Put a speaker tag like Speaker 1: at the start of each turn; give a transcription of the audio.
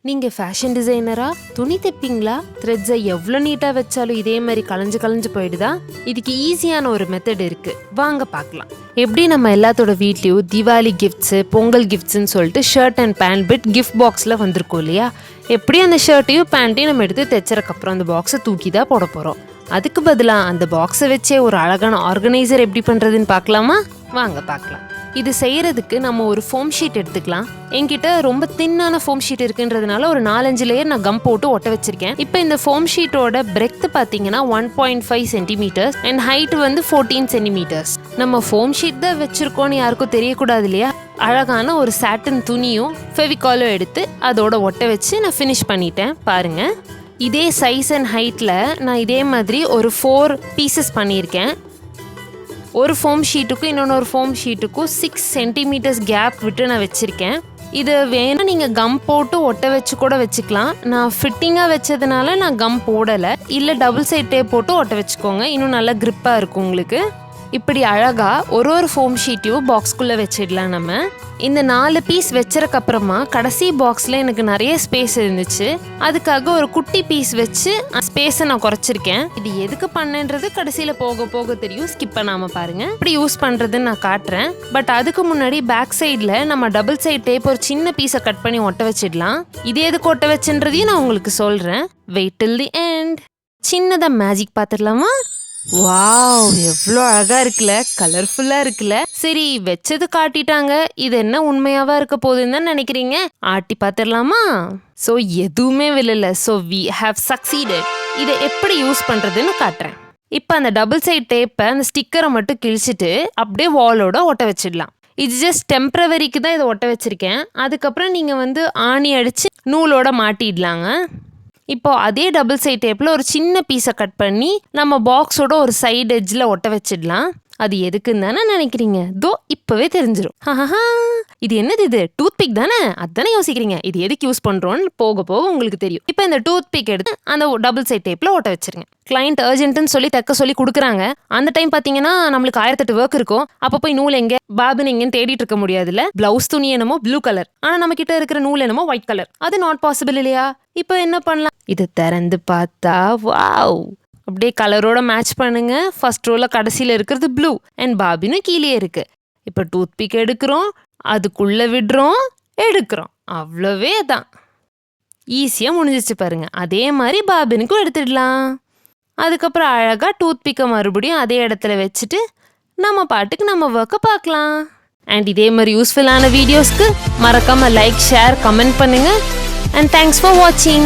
Speaker 1: நீங்க ஃபேஷன் டிசைனரா? துணி தைப்பீங்களா? த்ரெட்ஸை எவ்வளோ நீட்டா வச்சாலும் இதே மாதிரி களைஞ்சு போயிடுதா? இதுக்கு ஈஸியான ஒரு மெத்தட் இருக்கு, வாங்க பார்க்கலாம். எப்படி நம்ம எல்லாத்தோட வீட்லயும் தீபாவளி கிஃப்ட்ஸு, பொங்கல் கிஃப்ட்ஸ்ன்னு சொல்லிட்டு shirt and pant bit gift பாக்ஸில் வந்திருக்கோம் இல்லையா? எப்படி அந்த ஷர்ட்டையும் பேண்ட்டையும் நம்ம எடுத்து தைச்சதுக்கப்புறம் அந்த பாக்ஸை தூக்கி தான் போட போகிறோம். அதுக்கு பதிலாக அந்த பாக்ஸை வச்சே ஒரு அழகான ஆர்கனைசர் எப்படி பண்ணுறதுன்னு பார்க்கலாமா? வாங்க பார்க்கலாம். இது செய்யறதுக்கு நம்ம ஒரு ஃபோம் ஷீட் எடுத்துக்கலாம். என்கிட்ட ரொம்ப தின்னான ஃபோம் ஷீட் இருக்குன்றதுனால ஒரு 4-5 லேயர் நான் கம் போட்டு ஒட்ட வச்சிருக்கேன். இப்போ இந்த ஃபோம் ஷீட்டோட பிரெத் பார்த்தீங்கன்னா 1.5 சென்டிமீட்டர்ஸ் அண்ட் ஹைட் வந்து 14 சென்டிமீட்டர்ஸ். நம்ம ஃபோம் ஷீட் தான் வச்சிருக்கோன்னு யாருக்கும் தெரியக்கூடாது இல்லையா? அழகான ஒரு சாட்டன் துணியும் ஃபெவிகாலும் எடுத்து அதோட ஒட்ட வச்சு நான் ஃபினிஷ் பண்ணிட்டேன். பாருங்க, இதே சைஸ் அண்ட் ஹைட்டில் நான் இதே மாதிரி ஒரு 4 பீசஸ் பண்ணியிருக்கேன். ஒரு ஃபோம் ஷீட்டுக்கும் இன்னொன்று ஃபோம் ஷீட்டுக்கும் 6 சென்டிமீட்டர்ஸ் கேப் விட்டு நான் வச்சுருக்கேன். இது வேணால் நீங்கள் கம் போட்டு ஒட்ட வச்சு கூட வச்சுக்கலாம். நான் ஃபிட்டிங்காக வச்சதுனால நான் கம் போடலை. இல்லை டபுள் சைட் டேப் போட்டு ஒட்ட வச்சுக்கோங்க, இன்னும் நல்லா க்ரிப்பாக இருக்கும் உங்களுக்கு. இப்படி அழகாக ஒரு ஃபோம் ஷீட்டையும் பாக்ஸ்குள்ளே வச்சிடலாம். நம்ம இந்த 4 பீஸ் வச்சதுக்கப்புறமா கடைசி பாக்ஸில் எனக்கு நிறைய ஸ்பேஸ் இருந்துச்சு. அதுக்காக ஒரு குட்டி பீஸ் வச்சு ஸ்பேஸை நான் குறைச்சிருக்கேன். இது எதுக்கு பண்ணேன்றது கடைசியில் போக போக தெரியும், ஸ்கிப் பண்ணாமல் பாருங்க. இப்படி யூஸ் பண்ணுறதுன்னு நான் காட்டுறேன். பட் அதுக்கு முன்னாடி பேக் சைடில் நம்ம டபுள் சைட் டேப் ஒரு சின்ன பீஸை கட் பண்ணி ஒட்ட வச்சிடலாம். இது எதுக்கு ஒட்ட வச்சுன்றதையும் நான் உங்களுக்கு சொல்கிறேன். Wait till the end. சின்னதாக மேஜிக் பார்த்துடலாமா? வாவ், எவ்வளோ அழகா இருக்குல்ல, கலர்ஃபுல்லா இருக்குல்ல. சரி, வச்சது காட்டிட்டாங்க, இது என்ன உண்மையாவா இருக்க போகுதுன்னு தான் நினைக்கிறீங்க? ஆட்டி பார்த்துடலாமா? ஸோ எதுவுமே விழல. So we have succeeded. இதை எப்படி யூஸ் பண்றதுன்னு காட்டுறேன். இப்போ அந்த டபுள் சைட் டேப்பை அந்த ஸ்டிக்கரை மட்டும் கிழிச்சிட்டு அப்படியே வாலோட ஒட்ட வச்சிடலாம். இது ஜஸ்ட் டெம்பரவரிக்கு தான் இதை ஒட்ட வச்சிருக்கேன். அதுக்கப்புறம் நீங்கள் வந்து ஆணி அடிச்சு நூலோட மாட்டிடலாங்க. இப்போ அதே டபுள் சைட் டேப்பில் ஒரு சின்ன பீஸை கட் பண்ணி நம்ம பாக்ஸோட ஒரு சைடு எட்ஜில் ஒட்ட வச்சிடலாம். அது எதுக்குன்னு தானே நினைக்கிறீங்க? தோ இப்போவே தெரிஞ்சிடும். இது என்னது? இது டூத் பிக் தானே? அதுதானே யோசிக்கிறீங்க. இது எதுக்கு யூஸ் பண்ணுறோன்னு போக போக உங்களுக்கு தெரியும். இப்போ இந்த டூத் பிக் எடுத்து அந்த டபுள் சைட் டேப்பில் ஒட்ட வச்சிருங்க. கிளைண்ட் அர்ஜென்ட்னு சொல்லி தைக்க சொல்லி கொடுக்குறாங்க. அந்த டைம் பார்த்தீங்கன்னா நம்மளுக்கு 1008 ஒர்க் இருக்கும். அப்போ போய் நூல் எங்கே, பாபின் எங்கன்னு தேடிட்டு இருக்க முடியாதுல்ல. பிளவுஸ் துணி என்னமோ ப்ளூ கலர், ஆனால் நம்ம கிட்ட இருக்கிற நூல் என்னமோ ஒயிட் கலர். அது நாட் பாசிபிள் இல்லையா? இப்போ என்ன பண்ணலாம்? இது திறந்து பார்த்தா வாவ், அப்படியே கலரோட மேட்ச் பண்ணுங்க. ஃபர்ஸ்ட் ரோல கடைசியில் இருக்கிறது ப்ளூ அண்ட் பாபினும் கீழே இருக்கு. இப்போ டூத் பிக் எடுக்கிறோம், அதுக்குள்ள விடுறோம், எடுக்கிறோம். அவ்வளவே தான், ஈஸியாக முடிஞ்சிச்சு பாருங்க. அதே மாதிரி பாபினுக்கும் எடுத்துடலாம். அதுக்கப்புறம் அழகாக டூத் பிக்கை மறுபடியும் அதே இடத்துல வச்சுட்டு நம்ம பாட்டுக்கு நம்ம ஒர்க்கை பார்க்கலாம். அண்ட் இதே மாதிரி யூஸ்ஃபுல்லான வீடியோஸ்க்கு மறக்காம லைக், ஷேர், கமெண்ட் பண்ணுங்க. And thanks for watching.